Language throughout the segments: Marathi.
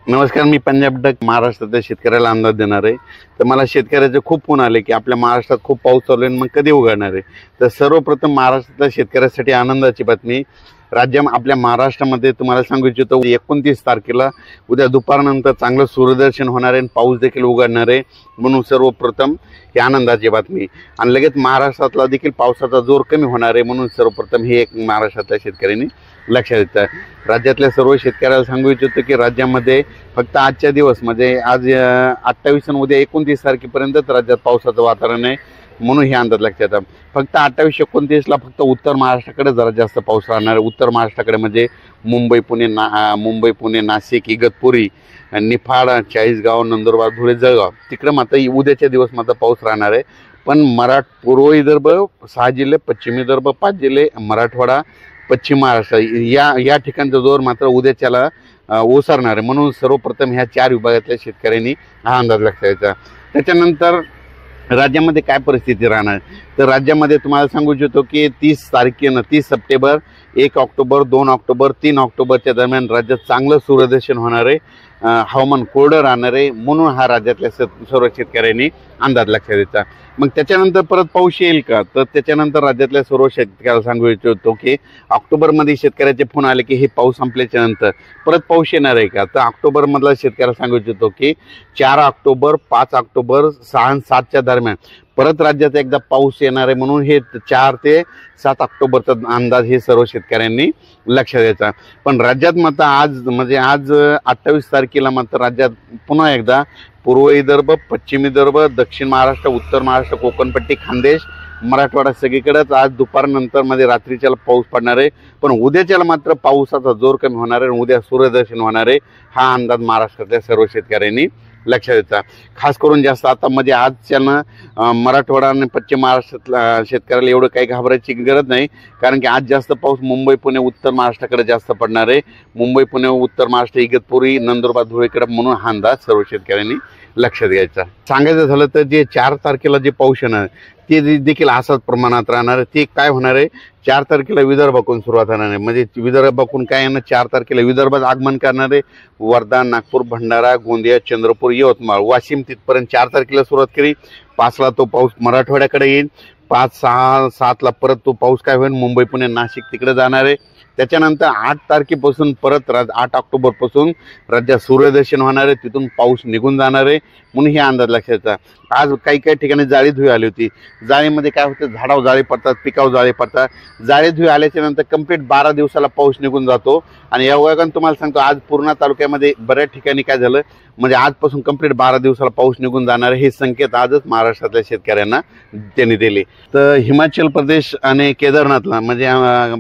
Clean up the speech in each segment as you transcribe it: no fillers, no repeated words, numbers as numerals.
नमस्कार, मी पंजाब डक महाराष्ट्रातल्या शेतकऱ्याला अंदाज देणार आहे। तर मला शेतकऱ्याचे खूप फोन आले की आपल्या महाराष्ट्रात खूप पाऊस चालू आहे, मग कधी उघडणार आहे। तर सर्वप्रथम महाराष्ट्रातल्या शेतकऱ्यासाठी आनंदाची बातमी। आपल्या महाराष्ट्रामध्ये तुम्हाला सांगू इच्छितो 29 तारखेला उद्या दुपारनंतर चांगलं सूर्यदर्शन होणार आहे, पाऊस देखील उघडणार आहे। म्हणून सर्वप्रथम ही आनंदाची बातमी आणि लगेच महाराष्ट्रातला देखील पावसाचा जोर कमी होणार आहे। म्हणून सर्वप्रथम हे एक महाराष्ट्रातल्या शेतकऱ्यांनी लक्षात घेतलं। राज्यातल्या सर्व शेतकऱ्याला सांगू इच्छितो की राज्यामध्ये फक्त आजच्या दिवस म्हणजे आज 28 आणि उद्या 29 तारखेपर्यंत राज्यात पावसाचं वातावरण आहे। म्हणून हे अंदाज लक्षात येतात। फक्त 28-29ला फक्त उत्तर महाराष्ट्राकडे जरा जास्त पाऊस राहणार आहे। उत्तर महाराष्ट्राकडे म्हणजे मुंबई पुणे नाशिक इगतपुरी निफाड चाळीसगाव नंदुरबार धुळे जळगाव तिकडे मात्र उद्याच्या दिवस मात्र पाऊस राहणार आहे। पण पूर्व विदर्भ 6 जिल्हे, पश्चिम विदर्भ 5 जिल्हे, मराठवाडा, पश्चिम महाराष्ट्र या ठिकाणचा जोर मात्र उद्याच्याला ओसरणार आहे। म्हणून सर्वप्रथम ह्या 4 विभागातल्या शेतकऱ्यांनी हा अंदाज लक्षात घ्यायचा। त्याच्यानंतर राज्यामध्ये काय परिस्थिती राहणार, तर राज्यामध्ये तुम्हाला सांगू इच्छितो की 30 सप्टेंबर, 1 ऑक्टोबर, 2 ऑक्टोबर, 3 ऑक्टोबरच्या दरम्यान राज्यात चांगलं सूर्यदर्शन होणार आहे। हवामान कोरडं राहणार आहे। म्हणून हा राज्यातल्या सर्व शेतकऱ्यांनी अंदाज लक्षात द्यायचा। मग त्याच्यानंतर परत पाऊस येईल का, तर त्याच्यानंतर राज्यातल्या सर्व शेतकऱ्याला सांगू इच्छितो की ऑक्टोबरमध्ये शेतकऱ्याचे फोन आले की हे पाऊस संपल्याच्या नंतर परत पाऊस येणार आहे का, तर ऑक्टोबरमधला शेतकऱ्याला सांगू इच्छितो की 4 ऑक्टोबर, 5 ऑक्टोबर, 6 आणि 7च्या दरम्यान परत राज्यात एकदा पाऊस येणार आहे। म्हणून हे 4 ते 7 ऑक्टोबरचा अंदाज हे सर्व शेतकऱ्यांनी लक्षात द्यायचा। पण राज्यात मात्र आज 28 तारखेला मात्र राज्यात पुन्हा एकदा पूर्व विदर्भ, पश्चिम विदर्भ, दक्षिण महाराष्ट्र, उत्तर महाराष्ट्र, कोकणपट्टी, खानदेश, मराठवाडा सगळीकडेच आज दुपारनंतर मध्ये रात्रीच्याला पाऊस पडणार आहे। पण उद्याच्याला मात्र पावसाचा जोर कमी होणार आहे, उद्या सूर्यदर्शन होणार आहे। हा अंदाज महाराष्ट्रातल्या सर्व शेतकऱ्यांनी लक्षात द्यायचा। खास करून जास्त आता म्हणजे आजच्यानं मराठवाडा आणि पश्चिम महाराष्ट्रातल्या शेतकऱ्याला एवढं काही घाबरायची गरज नाही, कारण की आज जास्त पाऊस मुंबई पुणे उत्तर महाराष्ट्राकडे जास्त पडणार आहे। मुंबई पुणे उत्तर महाराष्ट्र इगतपुरी नंदुरबार धुळेकडे, म्हणून हा अंदाज सर्व शेतकऱ्यांनी लक्षात घ्यायचा। सांगायचं झालं तर जे 4 तारखेला जे पाऊस येणार ते देखील असाच प्रमाणात राहणार आहे। ते काय होणार आहे, 4 तारखेला विदर्भाकडून सुरुवात होणार आहे। म्हणजे विदर्भाकडून काय येणार, 4 तारखेला विदर्भात आगमन करणार आहे। वर्धा, नागपूर, भंडारा, गोंदिया, चंद्रपूर, यवतमाळ, वाशिम तिथपर्यंत 4 तारखेला सुरुवात केली। 5ला तो पाऊस मराठवाड्याकडे येईल। 5, 6, 7ला परत तो पाऊस काय होईल, मुंबई पुणे नाशिक तिकडे जाणार आहे। त्याच्यानंतर 8 तारखेपासून परत 8 ऑक्टोबरपासून राज्यात सूर्यदर्शन होणार आहे, तिथून पाऊस निघून जाणार आहे। म्हणून हे अंदाज लक्षात घ्यायचा। आज काही ठिकाणी जाळी धुळी आली होती। जाळीमध्ये काय होतं, झाडावर जाळी पडतात, पिकावर जाळी पडतात। जाळी धुळी आल्याच्या नंतर कंप्लीट 12 दिवसाला पाऊस निघून जातो। आणि या वयाने तुम्हाला सांगतो आज पूर्णा तालुक्यामध्ये बऱ्याच ठिकाणी काय झालं, म्हणजे आजपासून कंप्लीट 12 दिवसाला पाऊस निघून जाणार हे संकेत आजच महाराष्ट्रातल्या शेतकऱ्यांना त्यांनी दिले। तर हिमाचल प्रदेश आणि केदारनाथला म्हणजे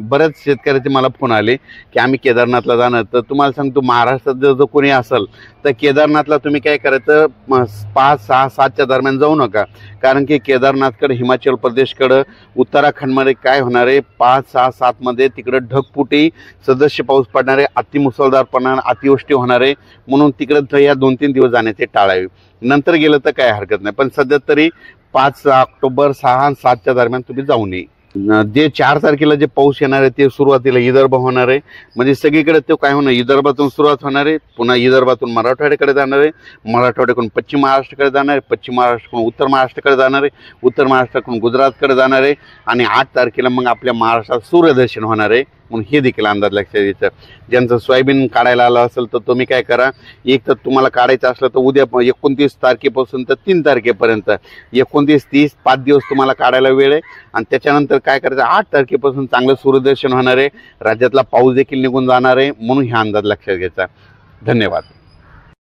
बऱ्याच शेतकऱ्याचे मला फोन आले की आम्ही केदारनाथला जाणार। तर तुम्हाला सांगतो महाराष्ट्रात जर कोणी असेल तर केदारनाथला तुम्ही काय करायचं, 5, 6, 7च्या दरम्यान जाऊ नका, कारण की केदारनाथकडे हिमाचल प्रदेशकडं उत्तराखंडमध्ये काय होणार आहे, 5, 6, 7मध्ये तिकडं ढगफुटी सदस्य पाऊस पडणार आहे, अतिमुसळधार पडणार, अतिवृष्टी होणार आहे। म्हणून तिकडं या 2-3 दिवस जाण्याचे टाळावे। नंतर गेलं तर काय हरकत नाही, पण सध्या तरी 5 ऑक्टोबर, 6 आणि 7च्या दरम्यान तुम्ही जाऊ नये। जे 4 तारखेला जे पाऊस येणार आहे ते सुरुवातीला विदर्भ होणार आहे। म्हणजे सगळीकडे तो काय होणार, विदर्भातून सुरुवात होणार आहे, पुन्हा विदर्भातून मराठवाड्याकडे जाणार आहे, मराठवाड्याकडून पश्चिम महाराष्ट्राकडे जाणार आहे, पश्चिम महाराष्ट्राकडून उत्तर महाराष्ट्राकडे जाणार आहे, उत्तर महाराष्ट्राकडून गुजरातकडे जाणार आहे। आणि 8 तारखेला मग आपल्या महाराष्ट्रात सूर्यदर्शन होणार आहे। म्हणून हे देखील अंदाज लक्षात घ्यायचा। ज्यांचं सोयाबीन काढायला आलं असेल तर तुम्ही काय करा, एक तर तुम्हाला काढायचं असलं तर उद्या 29 तारखेपासून तर 3 तारखेपर्यंत 29, 30 5 दिवस तुम्हाला काढायला वेळ आहे। आणि त्याच्यानंतर काय करायचं, 8 तारखेपासून चांगलं सूर्यदर्शन होणार आहे, राज्यातला पाऊस देखील निघून जाणार आहे। म्हणून हा अंदाज लक्षात घ्यायचा। धन्यवाद।